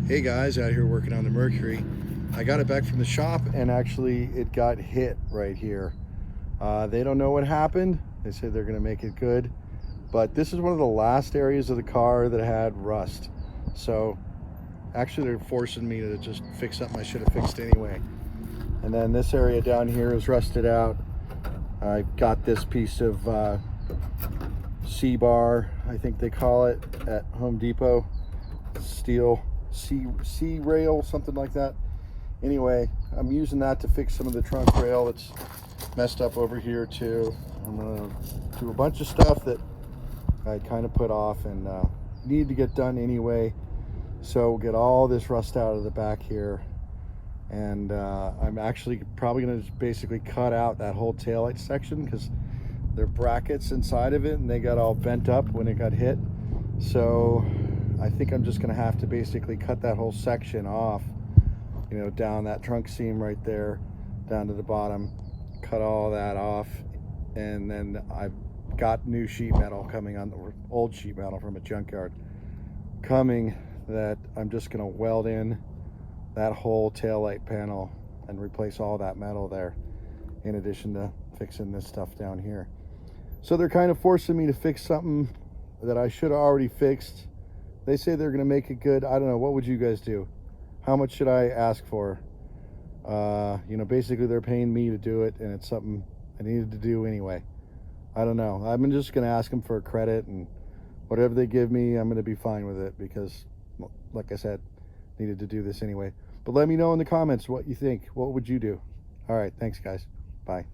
Hey guys, out here working on the Mercury. I got it back from the shop and actually it got hit right here. They don't know what happened. They said they're gonna make it good, but this is one of the last areas of the car that had rust. So actually they're forcing me to just fix something I should have fixed anyway. And then this area down here is rusted out. I got this piece of C-bar, I think they call it, at Home Depot. Steel C rail, something like that. Anyway, I'm using that to fix some of the trunk rail that's messed up over here too. I'm gonna do a bunch of stuff that I kind of put off and need to get done anyway. So we'll get all this rust out of the back here, and I'm actually probably gonna just basically cut out that whole taillight section because there are brackets inside of it and they got all bent up when it got hit. So I think I'm just gonna have to basically cut that whole section off, you know, down that trunk seam right there, down to the bottom, cut all that off. And then I've got new sheet metal coming on, the old sheet metal from a junkyard coming, that I'm just gonna weld in that whole taillight panel and replace all that metal there, in addition to fixing this stuff down here. So they're kind of forcing me to fix something that I should have already fixed. They say they're gonna make it good. I don't know, what would you guys do? How much should I ask for? You know, basically they're paying me to do it and it's something I needed to do anyway. I don't know. I'm just gonna ask them for a credit, and whatever they give me, I'm gonna be fine with it because, like I said, needed to do this anyway. But let me know in the comments what you think. What would you do? All right, thanks guys. Bye.